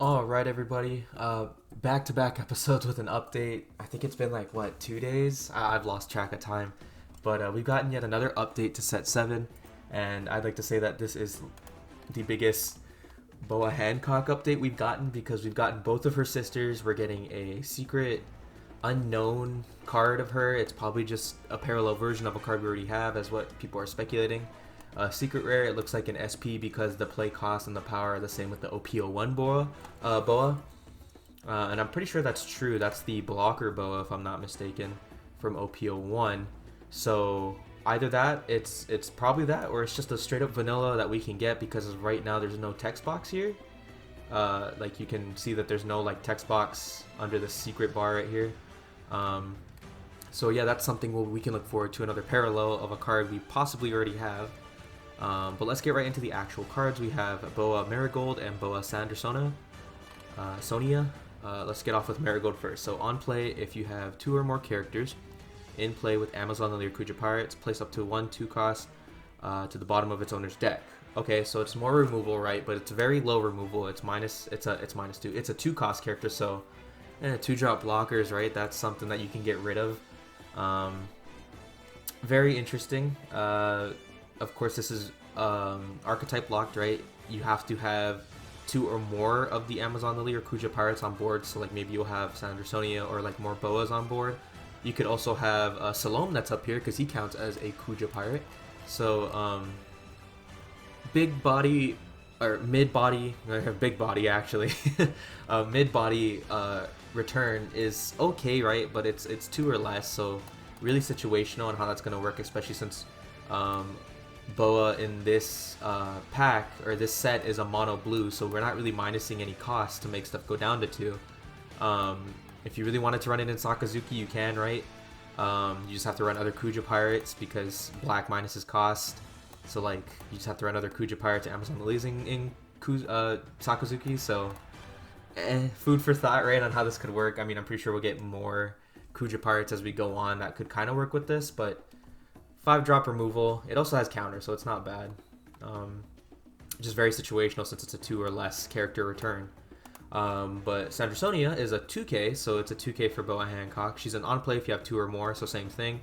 All right, everybody. Back-to-back episodes with an update. I think it's been like what 2 days. I've lost track of time, but we've gotten yet another update to set 7, and I'd like to say that this is the biggest Boa Hancock update we've gotten because we've gotten both of her sisters. We're getting a secret, unknown card of her. It's probably just a parallel version of a card we already have, as what people are speculating. Secret rare, it looks like an SP because the play cost and the power are the same with the OP-01 Boa. And I'm pretty sure that's true. That's the blocker Boa, if I'm not mistaken, from OP-01. So either that, it's probably that, or it's just a straight up vanilla that we can get because right now there's no text box here. Like you can see that there's no like text box under the secret bar right here. So yeah, that's something we can look forward to, another parallel of a card we possibly already have. But let's get right into the actual cards. We have Boa Marigold and Boa Sonia. Let's get off with Marigold first. So on play, if you have 2 or more characters in play with Amazon Lily or Kuja Pirates, place up to 1/2 cost to the bottom of its owner's deck. Okay, so it's more removal, right? But it's very low removal. It's -2. It's a 2 cost character, so 2-drop blockers, right? That's something that you can get rid of. Very interesting. Of course, this is archetype locked, right? You have to have 2 or more of the Amazon Lily or Kuja Pirates on board. So like maybe you'll have Sonia or like more Boas on board. You could also have Salome that's up here because he counts as a Kuja Pirate. So big body or mid body, big body actually, mid body return is okay, right? But it's 2 or less, so really situational on how that's gonna work, especially since Boa in this pack or this set is a mono blue, so we're not really minusing any cost to make stuff go down to 2. If you really wanted to run it in Sakazuki, you can, right? You just have to run other Kuja Pirates because black minuses cost. So like you just have to run other Kuja Pirates to Amazon Lilies in Sakazuki. So food for thought, right, on how this could work. I mean, I'm pretty sure we'll get more Kuja Pirates as we go on that could kind of work with this, but 5-drop removal. It also has counter, so it's not bad. Just very situational since it's a 2 or less character return. But Sonia is a 2K, so it's a 2K for Boa Hancock. She's an on-play if you have 2 or more, so same thing.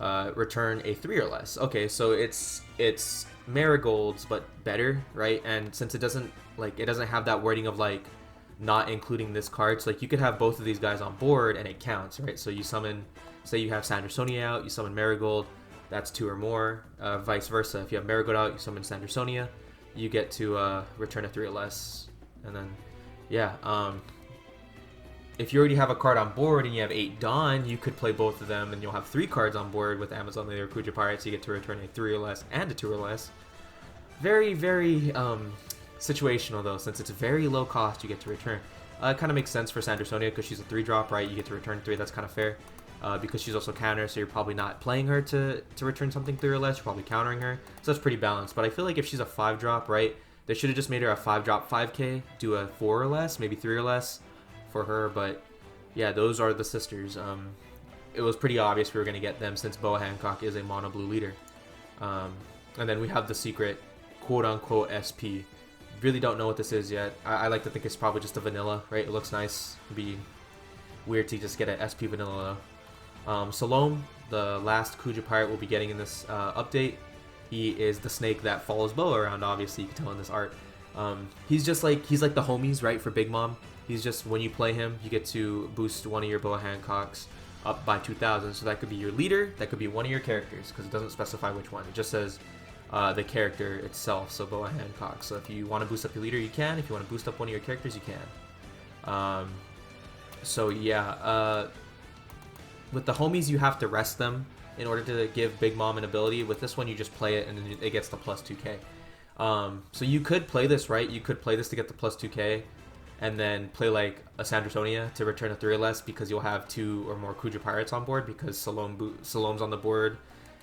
Return a 3 or less. Okay, so it's Marigolds, but better, right? And since it doesn't have that wording of like not including this card, so like you could have both of these guys on board and it counts, right? So you summon, say you have Sonia out, you summon Marigold, that's 2 or more. Vice versa, if you have Marigold out, you summon Sonia, you get to return a 3 or less. And then yeah, if you already have a card on board and you have 8 Dawn, you could play both of them and you'll have 3 cards on board with Amazon Lily or Kuja Pirates. You get to return a 3 or less and a 2 or less. Very, very situational though, since it's very low cost you get to return. It kind of makes sense for Sonia because she's a 3-drop, right? You get to return 3, that's kind of fair. Because she's also counter, so you're probably not playing her to return something 3 or less, you're probably countering her. So that's pretty balanced. But I feel like if she's a 5-drop, right, they should have just made her a 5-drop 5k, do a 4 or less, maybe 3 or less for her. But yeah, those are the sisters. It was pretty obvious we were going to get them since Boa Hancock is a mono blue leader. And then we have the secret quote-unquote SP. Really don't know what this is yet. I like to think it's probably just a vanilla, right? It looks nice. It'd be weird to just get an SP vanilla though. Salome, the last Kuja Pirate we'll be getting in this update. He is the snake that follows Boa around, obviously, you can tell in this art. He's like the homies, right, for Big Mom. He's just, when you play him, you get to boost one of your Boa Hancocks up by 2,000. So that could be your leader, that could be one of your characters, because it doesn't specify which one. It just says the character itself, so Boa Hancock. So if you want to boost up your leader, you can. If you want to boost up one of your characters, you can. So yeah, with the homies, you have to rest them in order to give Big Mom an ability. With this one, you just play it, and then it gets the plus 2k. So you could play this, right? You could play this to get the plus 2k, and then play like a Sonia to return a 3 or less because you'll have 2 or more Kuja Pirates on board because Salome's on the board,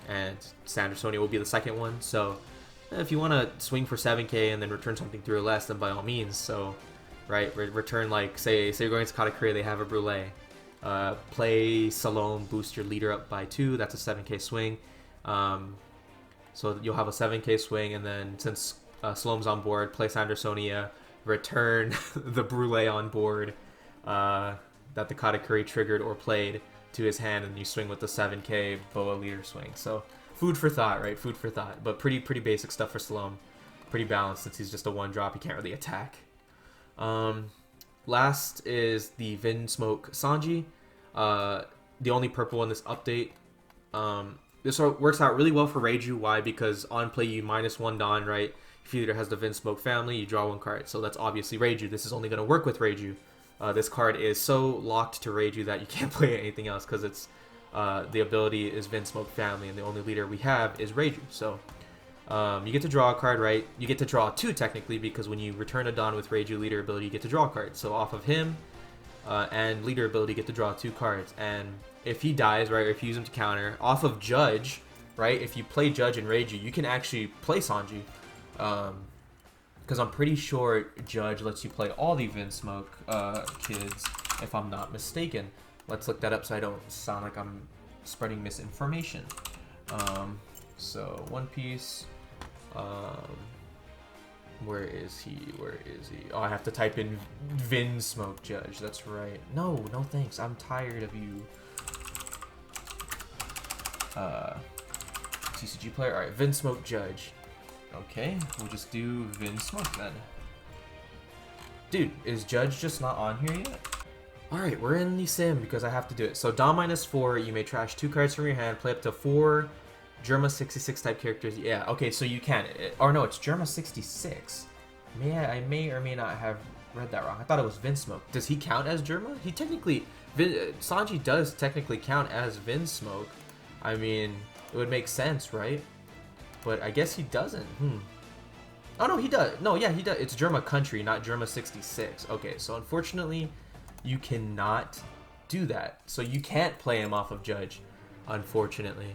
and Sonia will be the second one. So if you want to swing for 7k and then return something 3 or less, then by all means. So right, return like say you're going to Katakuri, they have a Brulee. Play Salome, boost your leader up by 2. That's a 7k swing. So you'll have a 7k swing, and then since Salome's on board, play Sonia, return the Brûlée on board that the Katakuri triggered or played to his hand, and you swing with the 7k Boa leader swing. So food for thought, right? Food for thought. But pretty basic stuff for Salome. Pretty balanced since he's just a 1-drop. He can't really attack. Last is the Vinsmoke Sanji. The only purple in this update. This works out really well for Reiju. Why? Because on play you -1 Don, right? If he either has the Vinsmoke family, you draw 1 card. So that's obviously Reiju. This is only going to work with Reiju. This card is so locked to Reiju that you can't play anything else because it's the ability is Vinsmoke family, and the only leader we have is Reiju. So you get to draw a card, right? You get to draw 2 technically, because when you return a Don with Reiju leader ability, you get to draw a card. So off of him and leader ability, you get to draw 2 cards. And if he dies, right, or if you use him to counter, off of Judge, right, if you play Judge and Reiju, you can actually play Sanji. Because I'm pretty sure Judge lets you play all the Vinsmoke kids, if I'm not mistaken. Let's look that up so I don't sound like I'm spreading misinformation. So One Piece. Where is he? Where is he? Oh, I have to type in Vinsmoke Judge. That's right. No thanks. I'm tired of you. TCG player. All right, Vinsmoke Judge. Okay, we'll just do Vinsmoke then. Dude, is Judge just not on here yet? Alright, we're in the sim because I have to do it. So Dom -4, you may trash 2 cards from your hand, play up to 4 Germa 66 type characters. Yeah, okay, so you can. Or no, it's Germa 66. I may or may not have read that wrong. I thought it was Vinsmoke. Does he count as Germa? He technically... Sanji does technically count as Vinsmoke. I mean, it would make sense, right? But I guess he doesn't. Oh, no, he does. No, yeah, he does. It's Germa Country, not Germa 66. Okay, so unfortunately, you cannot do that. So you can't play him off of Judge, unfortunately.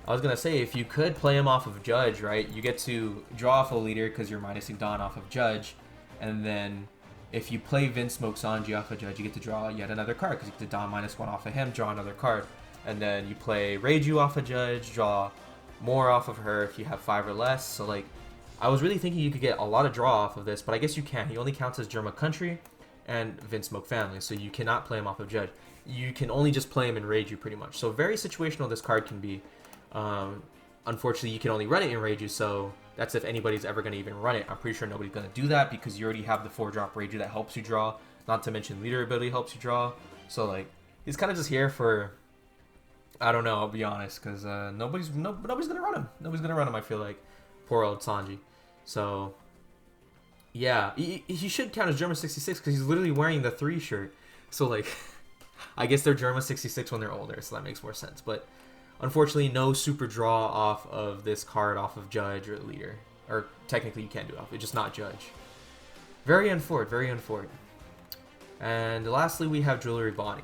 I was going to say, if you could play him off of Judge, right, you get to draw off a leader because you're minusing Don off of Judge. And then if you play Vinsmoke Sanji off of Judge, you get to draw yet another card because you get to Don -1 off of him, draw another card. And then you play Reiju off of Judge, draw more off of her if you have 5 or less. So like, I was really thinking you could get a lot of draw off of this, but I guess you can't. He only counts as Germa Country and Vinsmoke family, so you cannot play him off of Judge. You can only just play him in Reiju pretty much. So very situational this card can be. Unfortunately, you can only run it in Reiju, so that's if anybody's ever going to even run it. I'm pretty sure nobody's going to do that because you already have the 4-drop Reiju that helps you draw, not to mention leader ability helps you draw. So like, he's kind of just here for... I don't know, I'll be honest, because nobody's gonna run him. Nobody's gonna run him, I feel like. Poor old Sanji. So, yeah, he should count as Germa 66 because he's literally wearing the 3 shirt. So, like, I guess they're Germa 66 when they're older, so that makes more sense. But, unfortunately, no super draw off of this card off of Judge or leader. Or, technically, you can't do it off. It's just not Judge. Very unfortunate, very unfortunate. And lastly, we have Jewelry Bonnie.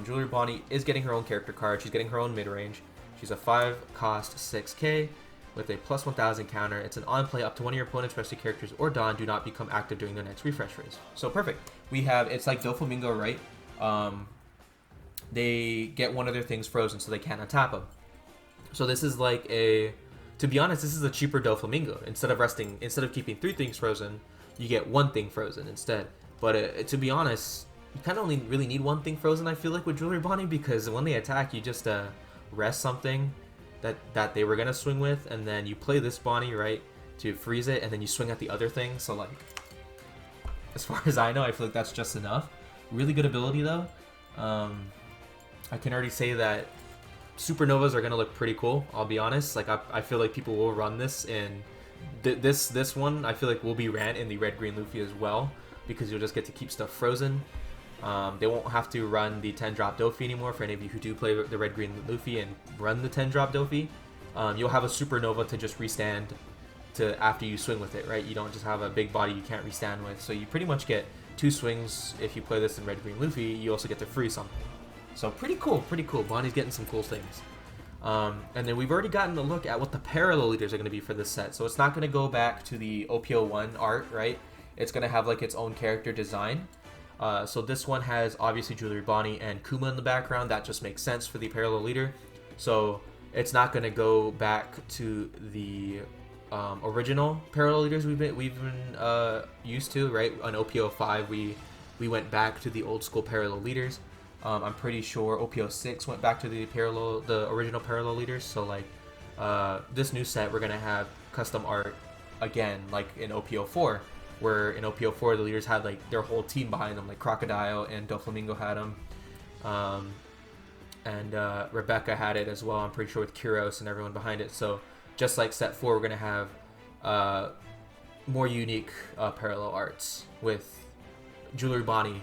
Jewelry Bonnie is getting her own character card. She's getting her own mid-range. She's a 5-cost 6k with a +1000 counter. It's an on-play up to one of your opponent's rescue characters or Don do not become active during their next refresh phase. So perfect. We have, it's like Doflamingo, right? They get one of their things frozen so they can't untap them. So this is like a, to be honest, this is a cheaper Doflamingo. Instead of keeping 3 things frozen, you get 1 thing frozen instead. But to be honest, you kind of only really need 1 thing frozen, I feel like, with Jewelry Bonnie, because when they attack, you just rest something that they were going to swing with, and then you play this Bonnie, right, to freeze it, and then you swing at the other thing. So, like, as far as I know, I feel like that's just enough. Really good ability, though. I can already say that Supernovas are going to look pretty cool, I'll be honest. Like, I feel like people will run this in... This one, I feel like, will be ran in the Red-Green Luffy as well, because you'll just get to keep stuff frozen. They won't have to run the 10-drop Dofi anymore for any of you who do play the Red-Green Luffy and run the 10-drop Dofi. You'll have a Supernova to just restand to after you swing with it, right? You don't just have a big body you can't restand with. So you pretty much get 2 swings if you play this in Red-Green Luffy. You also get to freeze something. So pretty cool, pretty cool. Bonnie's getting some cool things. And then we've already gotten a look at what the parallel leaders are going to be for this set. So it's not going to go back to the OP-01 art, right? It's going to have like its own character design. So this one has obviously Jewelry Bonnie and Kuma in the background. That just makes sense for the parallel leader. So it's not going to go back to the original parallel leaders we've been used to, right? On OP-05 we went back to the old school parallel leaders. I'm pretty sure OP-06 went back to the original parallel leaders. So like this new set we're gonna have custom art again, like in OP-04, where in OP-04 the leaders had like their whole team behind them, like Crocodile and Doflamingo had them, and Rebecca had it as well. I'm pretty sure with Kuros and everyone behind it. So just like set 4, we're gonna have more unique parallel arts with Jewelry Bonnie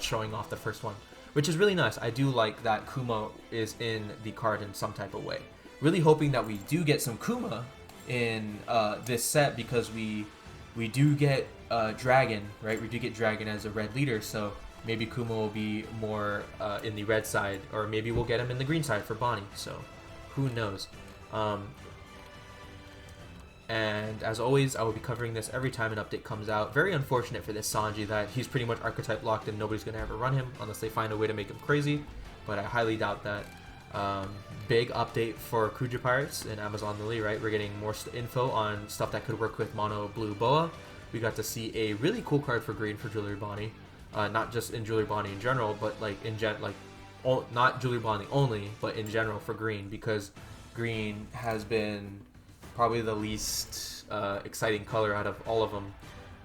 showing off the first one, which is really nice. I do like that Kuma is in the card in some type of way. Really hoping that we do get some Kuma in this set, because we do get Dragon, right? We do get Dragon as a red leader, so maybe Kuma will be more in the red side, or maybe we'll get him in the green side for Bonnie, so who knows. And as always, I will be covering this every time an update comes out. Very unfortunate for this Sanji that he's pretty much archetype locked and nobody's going to ever run him unless they find a way to make him crazy, but I highly doubt that. Big update for Kuja Pirates in Amazon Lily, right? We're getting more info on stuff that could work with Mono Blue Boa. We got to see a really cool card for green for Jewelry Bonnie. Not just in Jewelry Bonnie in general, but like not Jewelry Bonnie only, but in general for green, because green has been probably the least exciting color out of all of them,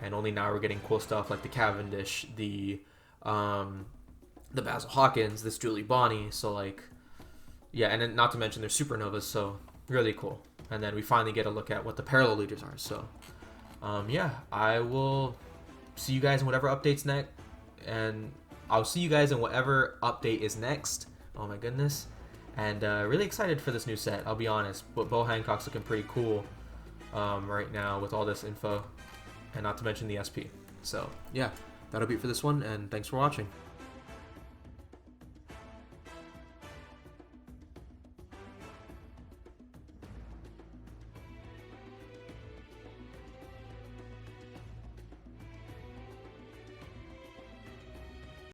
and only now we're getting cool stuff like the Cavendish, the Basil Hawkins, this Jewelry Bonnie. So like, yeah, and then not to mention their supernovas, so really cool. And then we finally get a look at what the parallel leaders are. So yeah, I will see you guys in whatever updates next, and I'll see you guys in whatever update is next. Oh my goodness. And really excited for this new set, I'll be honest. But Boa Hancock's looking pretty cool right now with all this info, and not to mention the SP. So yeah, that'll be it for this one, and thanks for watching.